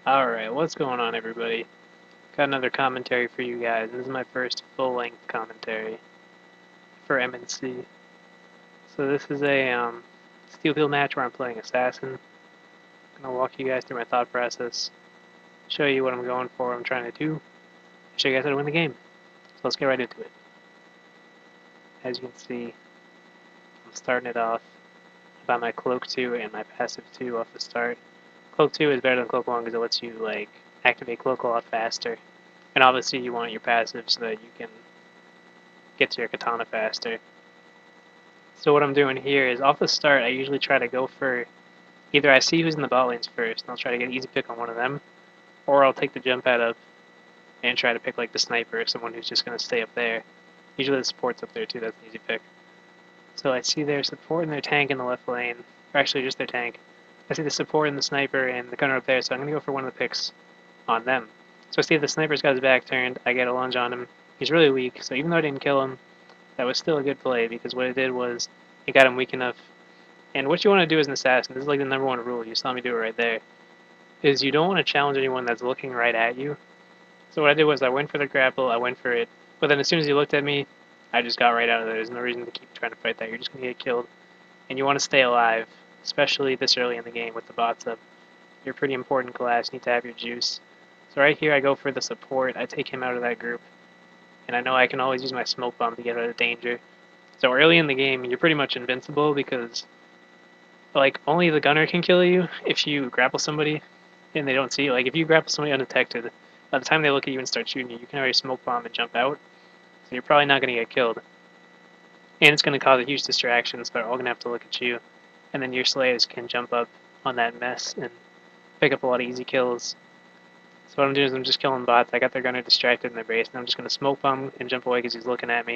Alright, what's going on, everybody? Got another commentary for you guys. This is my first full-length commentary for MNC. So this is a steel field match where I'm playing Assassin. I'm going to walk you guys through my thought process, show you what I'm going for, what I'm trying to do, and show you guys how to win the game. So let's get right into it. As you can see, I'm starting it off by my Cloak 2 and my Passive 2 off the start. Cloak 2 is better than Cloak 1 because it lets you activate Cloak a lot faster. And obviously you want your passive so that you can get to your katana faster. So what I'm doing here is off the start I usually try to go for either I see who's in the bot lanes first and I'll try to get an easy pick on one of them, or I'll take the jump pad up and try to pick like the sniper, someone who's just going to stay up there. Usually the support's up there too, that's an easy pick. So I see their support and their tank in the left lane, or actually just their tank. I see the support and the sniper and the gunner up there, so I'm going to go for one of the picks on them. So I see the sniper's got his back turned, I get a lunge on him. He's really weak, so even though I didn't kill him, that was still a good play because what it did was it got him weak enough. And what you want to do as an assassin, this is like the number one rule, you saw me do it right there, is you don't want to challenge anyone that's looking right at you. So what I did was I went for the grapple, I went for it, but then as soon as he looked at me, I just got right out of there. There's no reason to keep trying to fight that. You're just going to get killed. And you want to stay alive, especially this early in the game with the bots up. You're a pretty important class, you need to have your juice. So right here I go for the support, I take him out of that group. And I know I can always use my smoke bomb to get out of danger. So early in the game, you're pretty much invincible because, like, only the gunner can kill you if you grapple somebody and they don't see you. Like, if you grapple somebody undetected, by the time they look at you and start shooting you, you can already smoke bomb and jump out. So you're probably not going to get killed. And it's going to cause a huge distraction, so they're all going to have to look at you. And then your slaves can jump up on that mess and pick up a lot of easy kills. So what I'm doing is I'm just killing bots. I got their gunner distracted in their base, and I'm just going to smoke bomb and jump away because he's looking at me.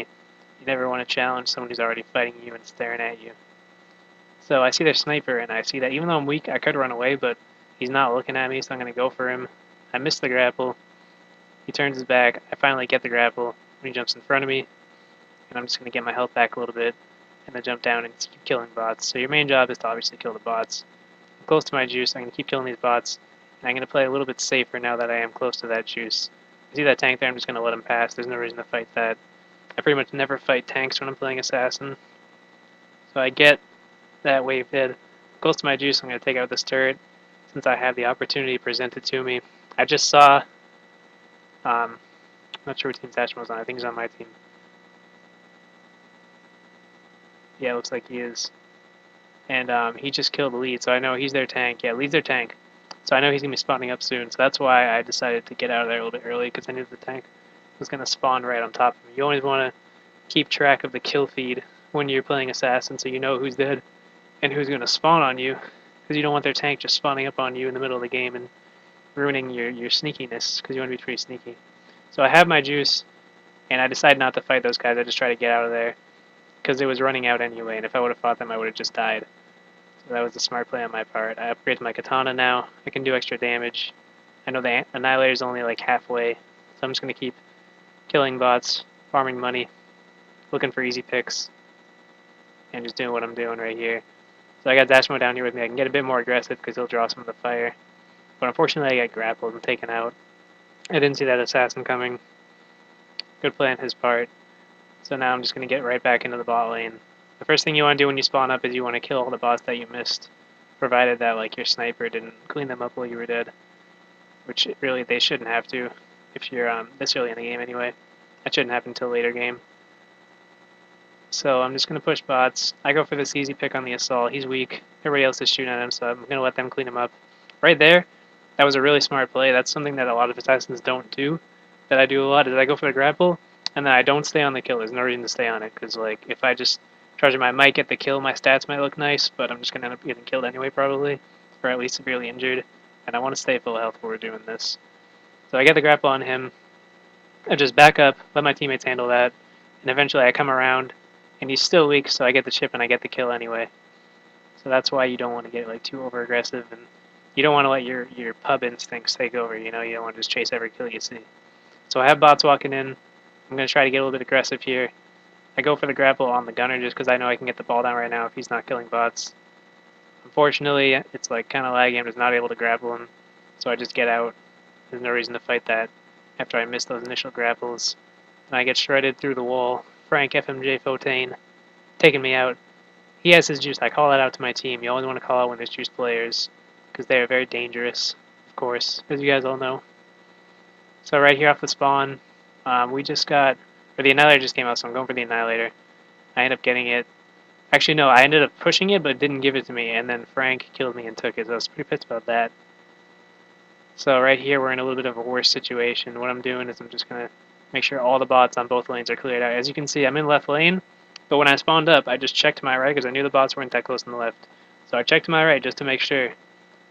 You never want to challenge someone who's already fighting you and staring at you. So I see their sniper, and I see that even though I'm weak, I could run away, but he's not looking at me, so I'm going to go for him. I miss the grapple. He turns his back. I finally get the grapple when he jumps in front of me, and I'm just going to get my health back a little bit and then jump down and keep killing bots. So your main job is to obviously kill the bots. I'm close to my juice. I'm going to keep killing these bots, and I'm going to play a little bit safer now that I am close to that juice. You see that tank there? I'm just going to let him pass. There's no reason to fight that. I pretty much never fight tanks when I'm playing Assassin. So I get that wave hit. Close to my juice, I'm going to take out this turret since I have the opportunity presented to me. I just saw, I'm not sure what team Sashma was on. I think he's on my team. Yeah, it looks like he is. And he just killed the lead, so I know he's their tank. Yeah, lead's their tank. So I know he's going to be spawning up soon, so that's why I decided to get out of there a little bit early, because I knew the tank was going to spawn right on top of me. You always want to keep track of the kill feed when you're playing Assassin so you know who's dead and who's going to spawn on you, because you don't want their tank just spawning up on you in the middle of the game and ruining your sneakiness, because you want to be pretty sneaky. So I have my juice, and I decided not to fight those guys. I just try to get out of there, because it was running out anyway, and if I would have fought them, I would have just died. So that was a smart play on my part. I upgraded my katana now. I can do extra damage. I know the Annihilator's only like halfway, so I'm just going to keep killing bots, farming money, looking for easy picks, and just doing what I'm doing right here. So I got Dashmo down here with me. I can get a bit more aggressive because he'll draw some of the fire. But unfortunately I get grappled and taken out. I didn't see that assassin coming. Good play on his part. So now I'm just going to get right back into the bot lane. The first thing you want to do when you spawn up is you want to kill all the bots that you missed, provided that like your sniper didn't clean them up while you were dead, which really they shouldn't have to if you're this early in the game anyway. That shouldn't happen until later game. So I'm just going to push bots. I go for this easy pick on the assault. He's weak. Everybody else is shooting at him, so I'm going to let them clean him up. Right there, that was a really smart play. That's something that a lot of assassins don't do, that I do a lot, is I go for the grapple, and then I don't stay on the kill. There's no reason to stay on it, because like if I just charge him, I might get the kill. My stats might look nice, but I'm just going to end up getting killed anyway probably, or at least severely injured, and I want to stay full health while we're doing this. So I get the grapple on him. I just back up, let my teammates handle that, and eventually I come around, and he's still weak, so I get the chip and I get the kill anyway. So that's why you don't want to get like too over aggressive, and you don't want to let your pub instincts take over. You know, you don't want to just chase every kill you see. So I have bots walking in. I'm gonna try to get a little bit aggressive here. I go for the grapple on the gunner just because I know I can get the ball down right now if he's not killing bots. Unfortunately, it's like kind of laggy. I'm just not able to grapple him. So I just get out. There's no reason to fight that after I miss those initial grapples. And I get shredded through the wall. Frank FMJ Fontaine taking me out. He has his juice. I call that out to my team. You always want to call out when there's juice players because they are very dangerous, of course, as you guys all know. So right here off the spawn, we just got, or the Annihilator just came out, so I'm going for the Annihilator. I end up getting it. Actually, no, I ended up pushing it, but it didn't give it to me, and then Frank killed me and took it, so I was pretty pissed about that. So right here, we're in a little bit of a worse situation. What I'm doing is I'm just going to make sure all the bots on both lanes are cleared out. As you can see, I'm in left lane, but when I spawned up, I just checked to my right because I knew the bots weren't that close on the left. So I checked to my right just to make sure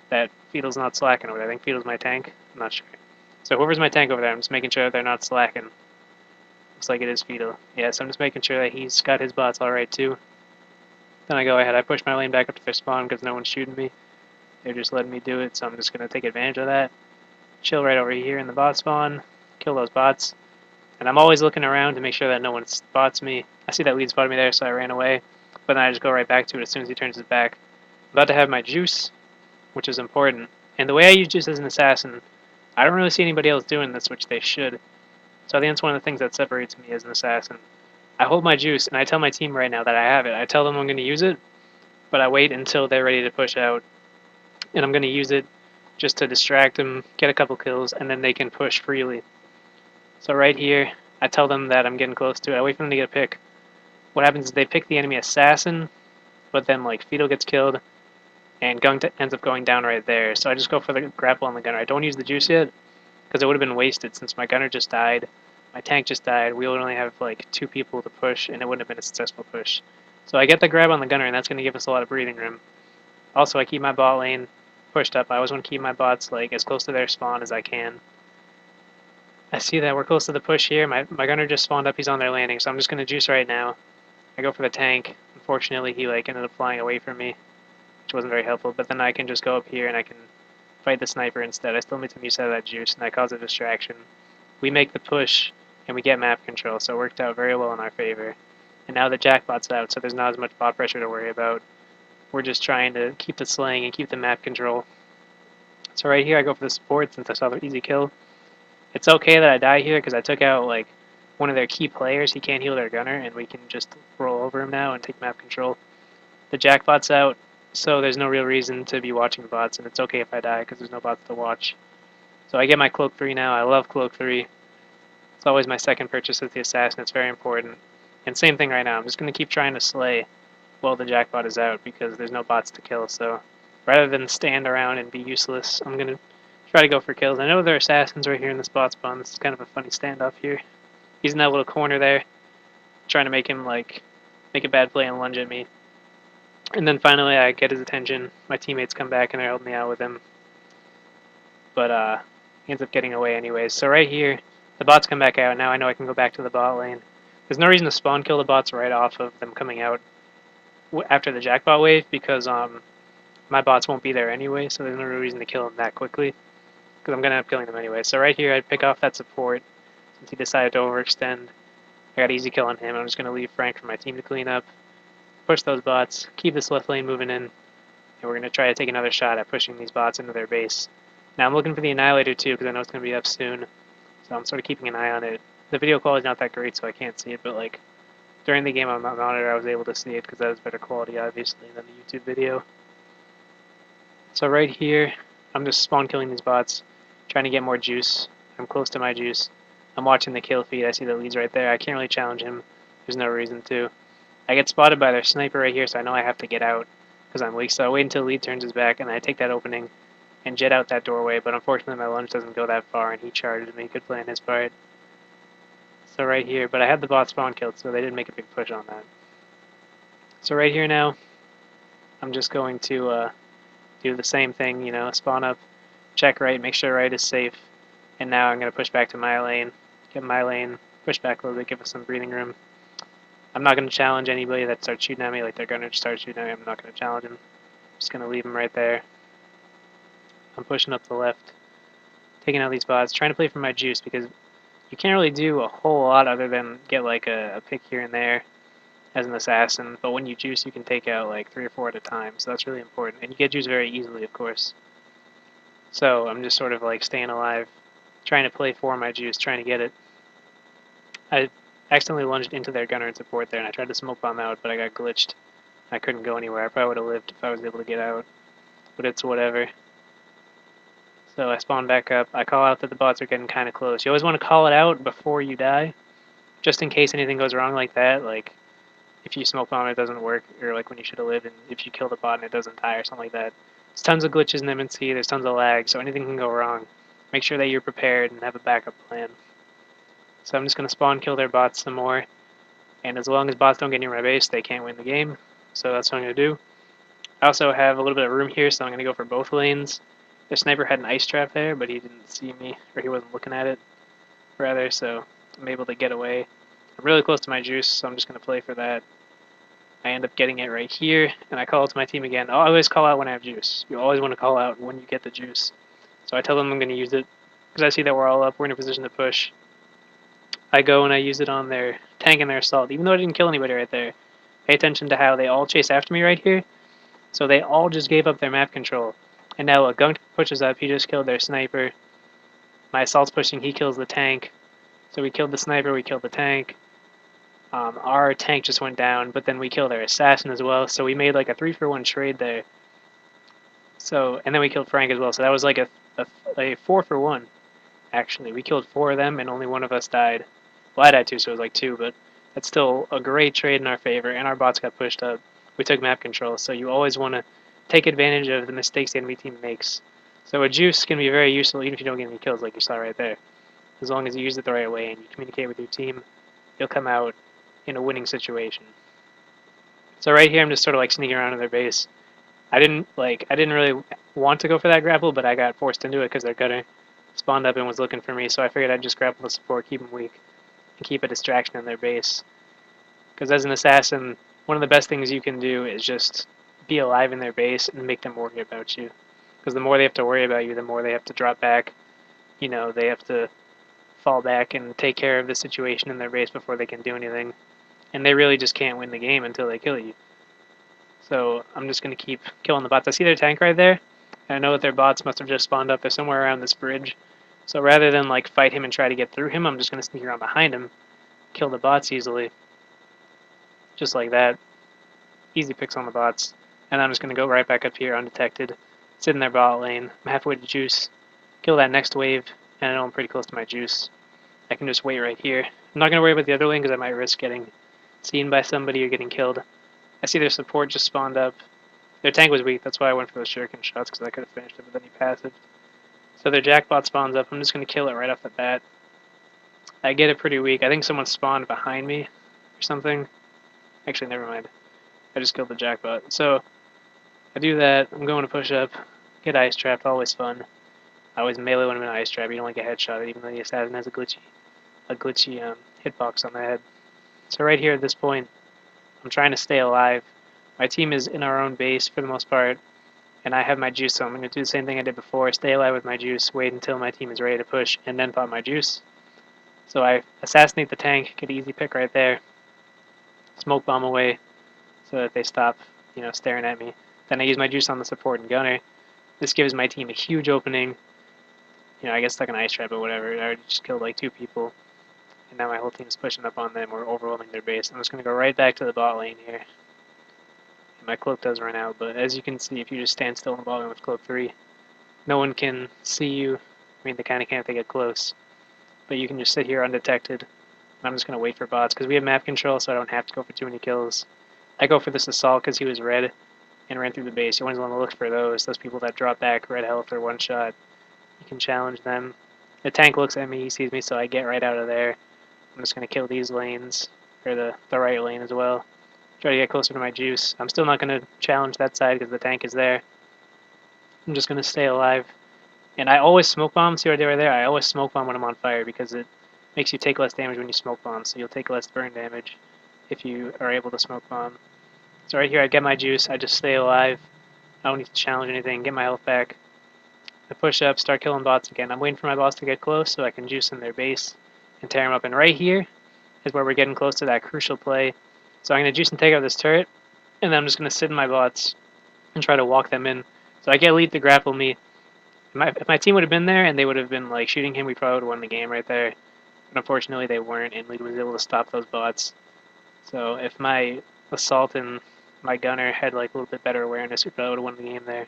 that Fetal's not slacking over there. I think Fetal's my tank. I'm not sure. So whoever's my tank over there, I'm just making sure that they're not slacking. Looks like it is Fetal. Yeah, so I'm just making sure that he's got his bots all right too. Then I go ahead. I push my lane back up to their spawn because no one's shooting me. They're just letting me do it, so I'm just going to take advantage of that. Chill right over here in the bot spawn. Kill those bots. And I'm always looking around to make sure that no one spots me. I see that lead spotted me there, so I ran away. But then I just go right back to it as soon as he turns his back. I'm about to have my juice, which is important. And the way I use juice as an assassin, I don't really see anybody else doing this, which they should. So I think that's one of the things that separates me as an assassin. I hold my juice, and I tell my team right now that I have it. I tell them I'm going to use it, but I wait until they're ready to push out. And I'm going to use it just to distract them, get a couple kills, and then they can push freely. So right here, I tell them that I'm getting close to it. I wait for them to get a pick. What happens is they pick the enemy assassin, but then like Fetal gets killed, and ends up going down right there. So I just go for the grapple on the gunner. I don't use the juice yet, because it would have been wasted since my gunner just died. My tank just died. We would only have like 2 people to push, and it wouldn't have been a successful push. So I get the grab on the gunner, and that's going to give us a lot of breathing room. Also, I keep my bot lane pushed up. I always want to keep my bots like as close to their spawn as I can. I see that we're close to the push here. My gunner just spawned up. He's on their landing, so I'm just going to juice right now. I go for the tank. Unfortunately, he like ended up flying away from me, which wasn't very helpful. But then I can just go up here and I can fight the sniper instead. I still need some use out of that juice, and I cause a distraction. We make the push, and we get map control, so it worked out very well in our favor. And now the Jackbot's out, so there's not as much bot pressure to worry about. We're just trying to keep the slaying and keep the map control. So right here, I go for the support since I saw the easy kill. It's okay that I die here because I took out like one of their key players. He can't heal their gunner, and we can just roll over him now and take map control. The Jackbot's out, so there's no real reason to be watching bots, and it's okay if I die because there's no bots to watch. So I get my Cloak 3 now. I love Cloak 3. It's always my second purchase as the assassin. It's very important. And same thing right now. I'm just going to keep trying to slay while the Jackbot is out because there's no bots to kill. So rather than stand around and be useless, I'm going to try to go for kills. I know there are assassins right here in this bot spawn. This is kind of a funny standoff here. He's in that little corner there, trying to make him like make a bad play and lunge at me. And then finally I get his attention. My teammates come back and they're helping me out with him. But he ends up getting away anyways. So right here, the bots come back out. Now I know I can go back to the bot lane. There's no reason to spawn kill the bots right off of them coming out after the Jackbot wave because my bots won't be there anyway, so there's no reason to kill them that quickly because I'm going to end up killing them anyway. So right here, I'd pick off that support since he decided to overextend. I got easy kill on him. I'm just going to leave Frank for my team to clean up, push those bots, keep this left lane moving in, and we're going to try to take another shot at pushing these bots into their base. Now I'm looking for the Annihilator too because I know it's going to be up soon, so I'm sort of keeping an eye on it. The video quality is not that great, so I can't see it, but like during the game on my monitor, I was able to see it because that was better quality, obviously, than the YouTube video. So right here, I'm just spawn killing these bots, trying to get more juice. I'm close to my juice. I'm watching the kill feed. I see the leads right there. I can't really challenge him. There's no reason to. I get spotted by their sniper right here, so I know I have to get out because I'm weak. So I wait until lead turns his back, and I take that opening and jet out that doorway. But unfortunately, my lunge doesn't go that far, and he charges me. Good play on his part. So right here, but I had the bot spawn killed, so they didn't make a big push on that. So right here now, I'm just going to do the same thing, you know, spawn up, check right, make sure right is safe, and now I'm going to push back to my lane, get my lane, push back a little bit, give us some breathing room. I'm not going to challenge anybody that starts shooting at me, like they're going to start shooting at me, I'm not going to challenge them. I'm just going to leave them right there. I'm pushing up the left, taking out these bots, trying to play for my juice, because you can't really do a whole lot other than get like a pick here and there as an assassin, but when you juice, you can take out like 3 or 4 at a time, so that's really important. And you get juice very easily, of course. So I'm just sort of like staying alive, trying to play for my juice, trying to get it. I accidentally lunged into their gunner and support there, and I tried to smoke bomb out, but I got glitched. I couldn't go anywhere. I probably would have lived if I was able to get out, but it's whatever. So I spawn back up. I call out that the bots are getting kind of close. You always want to call it out before you die, just in case anything goes wrong like that. Like if you smoke bomb and it doesn't work, or like when you should have lived, and if you kill the bot and it doesn't die or something like that. There's tons of glitches in MNC. There's tons of lag, so anything can go wrong. Make sure that you're prepared and have a backup plan. So I'm just gonna spawn kill their bots some more, and as long as bots don't get near my base, they can't win the game. So that's what I'm gonna do. I also have a little bit of room here, so I'm gonna go for both lanes. The sniper had an ice trap there, but he didn't see me, or he wasn't looking at it, rather, so I'm able to get away. I'm really close to my juice, so I'm just going to play for that. I end up getting it right here, and I call out to my team again. I always call out when I have juice. You always want to call out when you get the juice. So I tell them I'm going to use it, because I see that we're all up, we're in a position to push. I go and I use it on their tank and their assault, even though I didn't kill anybody right there. Pay attention to how they all chase after me right here. So they all just gave up their map control. And now a gunk pushes up, he just killed their sniper. My assault's pushing, he kills the tank. So we killed the sniper, we killed the tank. Our tank just went down, but then we killed their assassin as well. So we made like a 3-for-1 trade there. So, and then we killed Frank as well. So that was like a 4-for-1, actually. We killed 4 of them, and only one of us died. Well, I died too, so it was like 2, but that's still a great trade in our favor, and our bots got pushed up. We took map control, so you always want to take advantage of the mistakes the enemy team makes. So a juice can be very useful even if you don't get any kills like you saw right there. As long as you use it the right way and you communicate with your team, you'll come out in a winning situation. So right here I'm just sort of like sneaking around in their base. I didn't really want to go for that grapple, but I got forced into it because their gunner spawned up and was looking for me, so I figured I'd just grapple the support, keep them weak, and keep a distraction in their base. Because as an assassin, one of the best things you can do is just be alive in their base and make them worry about you. Because the more they have to worry about you, the more they have to drop back. You know, they have to fall back and take care of the situation in their base before they can do anything. And they really just can't win the game until they kill you. So I'm just going to keep killing the bots. I see their tank right there, and I know that their bots must have just spawned up. They're somewhere around this bridge. So rather than like fight him and try to get through him, I'm just going to sneak around behind him, kill the bots easily. Just like that. Easy picks on the bots. And I'm just going to go right back up here undetected, sit in their bot lane. I'm halfway to juice, kill that next wave, and I know I'm pretty close to my juice. I can just wait right here. I'm not going to worry about the other lane because I might risk getting seen by somebody or getting killed. I see their support just spawned up. Their tank was weak, that's why I went for those shuriken shots, because I could have finished it, but then he passive. So their jackbot spawns up. I'm just going to kill it right off the bat. I get it pretty weak. I think someone spawned behind me or something. Actually, never mind. I just killed the jackbot. So I do that. I'm going to push up. Get ice trapped. Always fun. I always melee when I'm in an ice trap. You don't like a headshot, even though the assassin has a glitchy hitbox on the head. So right here at this point, I'm trying to stay alive. My team is in our own base for the most part, and I have my juice, so I'm going to do the same thing I did before, stay alive with my juice, wait until my team is ready to push, and then pop my juice. So I assassinate the tank, get an easy pick right there, smoke bomb away so that they stop, staring at me. Then I use my juice on the support and gunner. This gives my team a huge opening. I get stuck in ice trap or whatever. I already just killed like 2 people. And now my whole team is pushing up on them. We're overwhelming their base. I'm just going to go right back to the bot lane here. And my cloak does run out, but as you can see, if you just stand still in the bot lane with cloak 3, no one can see you. I mean, they kind of can't if they get close. But you can just sit here undetected. And I'm just going to wait for bots, because we have map control, so I don't have to go for too many kills. I go for this assault because he was red and ran through the base. You always want to look for those people that drop back red health or one shot. You can challenge them. The tank looks at me, he sees me, so I get right out of there. I'm just going to kill these lanes, or the right lane as well. Try to get closer to my juice. I'm still not going to challenge that side because the tank is there. I'm just going to stay alive. And I always smoke bomb. See what I did right there? I always smoke bomb when I'm on fire because it makes you take less damage when you smoke bomb. So you'll take less burn damage if you are able to smoke bomb. So right here I get my juice. I just stay alive. I don't need to challenge anything. Get my health back. I push up, start killing bots again. I'm waiting for my boss to get close so I can juice in their base and tear them up. And right here is where we're getting close to that crucial play. So I'm going to juice and take out this turret, and then I'm just going to sit in my bots and try to walk them in. So I get elite to grapple me, If my team would have been there and they would have been like shooting him, we probably would have won the game right there. But unfortunately, they weren't, and Lead was able to stop those bots. So if my assault and my gunner had like a little bit better awareness, we probably would have won the game there.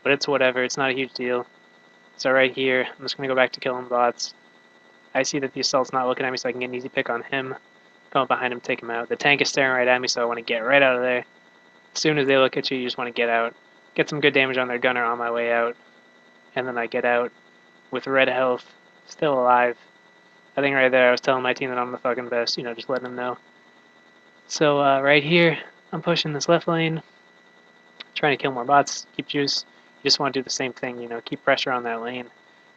But it's whatever. It's not a huge deal. So right here, I'm just gonna go back to killing bots. I see that the assault's not looking at me, so I can get an easy pick on him. Come up behind him, take him out. The tank is staring right at me, so I want to get right out of there. As soon as they look at you, you just want to get out. Get some good damage on their gunner on my way out. And then I get out with red health, still alive. I think right there I was telling my team that I'm the fucking best, just letting them know. So right here, I'm pushing this left lane, trying to kill more bots, keep juice. You just want to do the same thing, keep pressure on that lane.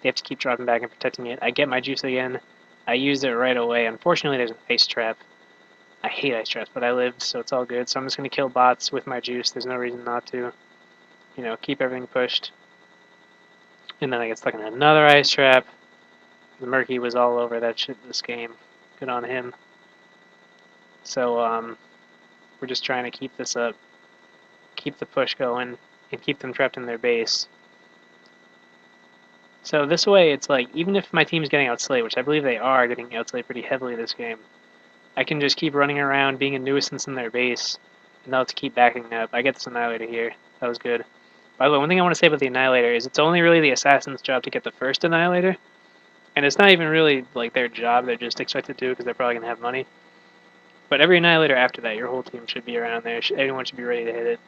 They have to keep dropping back and protecting it. I get my juice again. I use it right away. Unfortunately, there's an ice trap. I hate ice traps, but I lived, so it's all good. So I'm just going to kill bots with my juice. There's no reason not to. Keep everything pushed. And then I get stuck in another ice trap. The Murky was all over that shit this game. Good on him. So we're just trying to keep this up, keep the push going, and keep them trapped in their base. So this way, it's like, even if my team's getting outslayed, which I believe they are getting outslayed pretty heavily this game, I can just keep running around, being a nuisance in their base, and they'll have to keep backing up. I get this Annihilator here. That was good. By the way, one thing I want to say about the Annihilator is it's only really the Assassin's job to get the first Annihilator, and it's not even really like their job. They're just expected to because they're probably going to have money. But every Annihilator after that, your whole team should be around there. Everyone should be ready to hit it.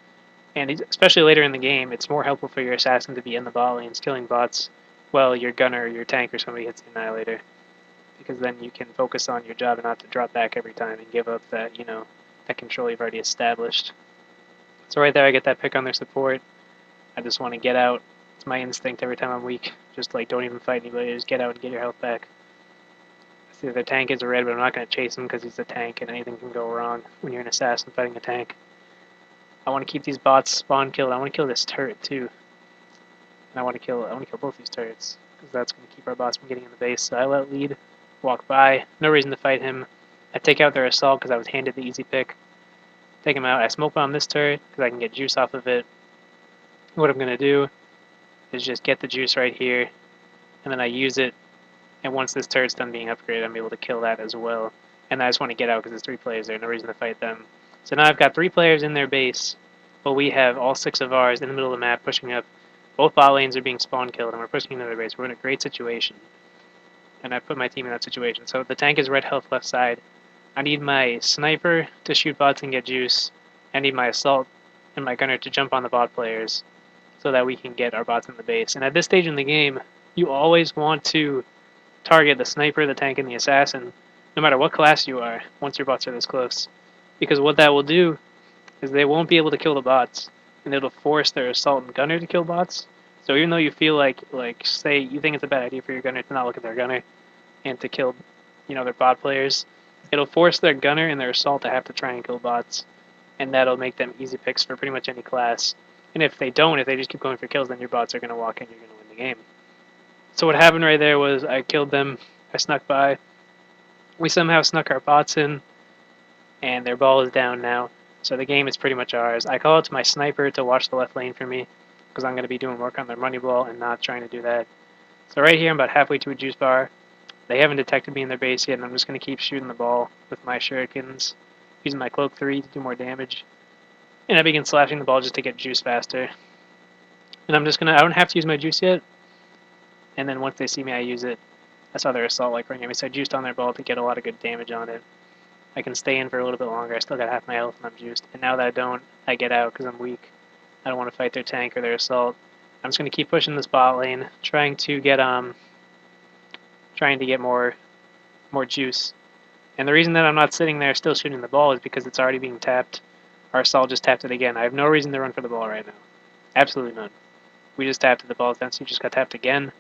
And especially later in the game, it's more helpful for your Assassin to be in the bot lanes killing bots while your gunner or your tank or somebody hits the Annihilator. Because then you can focus on your job and not to drop back every time and give up that, that control you've already established. So right there, I get that pick on their support. I just want to get out. It's my instinct every time I'm weak. Just like, don't even fight anybody. Just get out and get your health back. I see their tank is red, but I'm not going to chase him because he's a tank and anything can go wrong when you're an assassin fighting a tank. I want to keep these bots spawn killed. I want to kill this turret too. And I want to kill both these turrets because that's going to keep our bots from getting in the base. So I let Lead walk by. No reason to fight him. I take out their assault because I was handed the easy pick. Take him out. I smoke bomb this turret because I can get juice off of it. What I'm going to do is just get the juice right here, and then I use it, and once this turret's done being upgraded, I'm able to kill that as well. And I just want to get out because there's 3 players there, no reason to fight them. So now I've got 3 players in their base, but we have all 6 of ours in the middle of the map pushing up. Both bot lanes are being spawn killed, and we're pushing into their base. We're in a great situation, and I put my team in that situation. So the tank is red health left side. I need my sniper to shoot bots and get juice. I need my assault and my gunner to jump on the bot players so that we can get our bots in the base. And at this stage in the game, you always want to target the sniper, the tank, and the assassin, no matter what class you are, once your bots are this close. Because what that will do is they won't be able to kill the bots, and it'll force their assault and gunner to kill bots. So even though you feel like say you think it's a bad idea for your gunner to not look at their gunner and to kill, their bot players, it'll force their gunner and their assault to have to try and kill bots, and that'll make them easy picks for pretty much any class. And if they don't, if they just keep going for kills, then your bots are going to walk in, you're going to win the game. So what happened right there was I killed them, I snuck by. We somehow snuck our bots in, and their ball is down now. So the game is pretty much ours. I call it to my sniper to watch the left lane for me, because I'm going to be doing work on their money ball and not trying to do that. So right here, I'm about halfway to a juice bar. They haven't detected me in their base yet, and I'm just going to keep shooting the ball with my shurikens, using my cloak 3 to do more damage. And I begin slashing the ball just to get juice faster. And I don't have to use my juice yet. And then once they see me, I use it. I saw their assault like right near me, so I juiced on their ball to get a lot of good damage on it. I can stay in for a little bit longer. I still got half my health and I'm juiced. And now that I don't, I get out because I'm weak. I don't want to fight their tank or their assault. I'm just going to keep pushing this bot lane, trying to get more juice. And the reason that I'm not sitting there still shooting the ball is because it's already being tapped. Our assault just tapped it again. I have no reason to run for the ball right now. Absolutely none. We just tapped it. The ball's down, so you just got tapped again.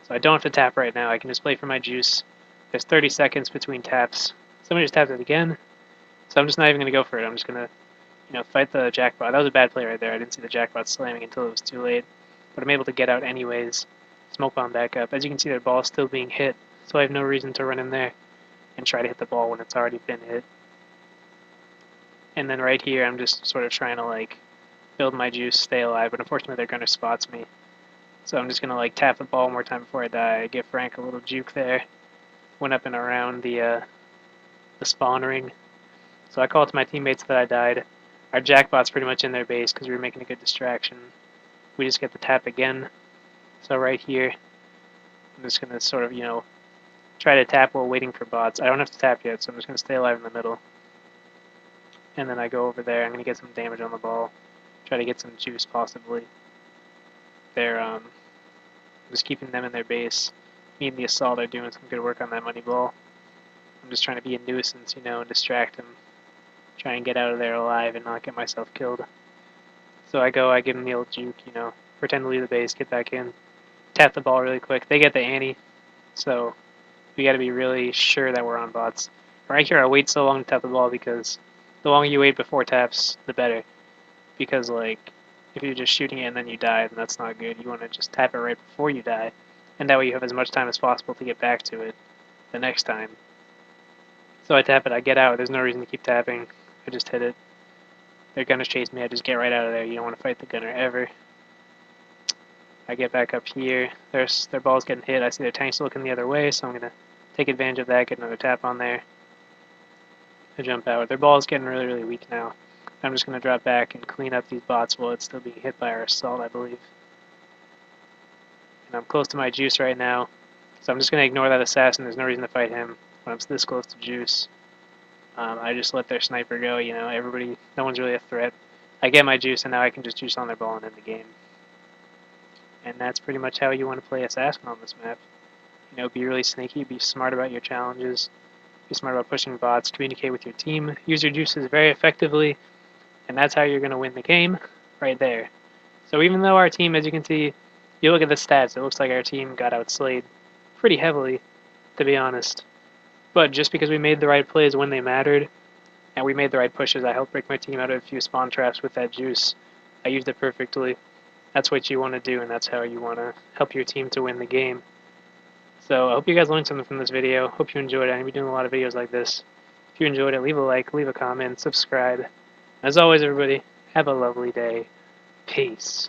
So I don't have to tap right now. I can just play for my juice. There's 30 seconds between taps. Somebody just tapped it again. So I'm just not even going to go for it. I'm just going to, fight the jackpot. That was a bad play right there. I didn't see the jackpot slamming until it was too late. But I'm able to get out anyways. Smoke bomb back up. As you can see, their ball's still being hit. So I have no reason to run in there and try to hit the ball when it's already been hit. And then right here, I'm just sort of trying to, build my juice, stay alive. But unfortunately, their gunner spots me. So I'm just gonna like tap the ball one more time before I die. Give Frank a little juke there. Went up and around the spawn ring. So I call to my teammates that I died. Our jackbot's pretty much in their base because we were making a good distraction. We just get the tap again. So right here, I'm just gonna sort of, try to tap while waiting for bots. I don't have to tap yet, so I'm just gonna stay alive in the middle. And then I go over there. I'm gonna get some damage on the ball. Try to get some juice possibly. They're just keeping them in their base. Me and the assault are doing some good work on that money ball. I'm just trying to be a nuisance, and distract him. Try and get out of there alive and not get myself killed. So I go, I give him the old juke, pretend to leave the base, get back in, tap the ball really quick. They get the ante, so we got to be really sure that we're on bots. Right here, I wait so long to tap the ball because the longer you wait before taps, the better. Because, if you're just shooting it and then you die, then that's not good. You want to just tap it right before you die, and that way you have as much time as possible to get back to it the next time. So I tap it, I get out. There's no reason to keep tapping. I just hit it. Their gunners chase me. I just get right out of there. You don't want to fight the gunner ever. I get back up here. Their ball's getting hit. I see their tanks looking the other way, so I'm going to take advantage of that, get another tap on there. I jump out. Their ball's getting really, really weak now. I'm just going to drop back and clean up these bots while it's still being hit by our assault, I believe. And I'm close to my juice right now, so I'm just going to ignore that assassin. There's no reason to fight him when I'm this close to juice. I just let their sniper go, everybody, no one's really a threat. I get my juice, and now I can just juice on their ball and end the game. And that's pretty much how you want to play assassin on this map. Be really sneaky, be smart about your challenges, be smart about pushing bots, communicate with your team, use your juices very effectively, and that's how you're going to win the game, right there. So even though our team, as you can see, you look at the stats, it looks like our team got outslayed pretty heavily, to be honest. But just because we made the right plays when they mattered, and we made the right pushes, I helped break my team out of a few spawn traps with that juice. I used it perfectly. That's what you want to do, and that's how you want to help your team to win the game. So I hope you guys learned something from this video. Hope you enjoyed it. I'm going to be doing a lot of videos like this. If you enjoyed it, leave a like, leave a comment, subscribe. As always, everybody, have a lovely day. Peace.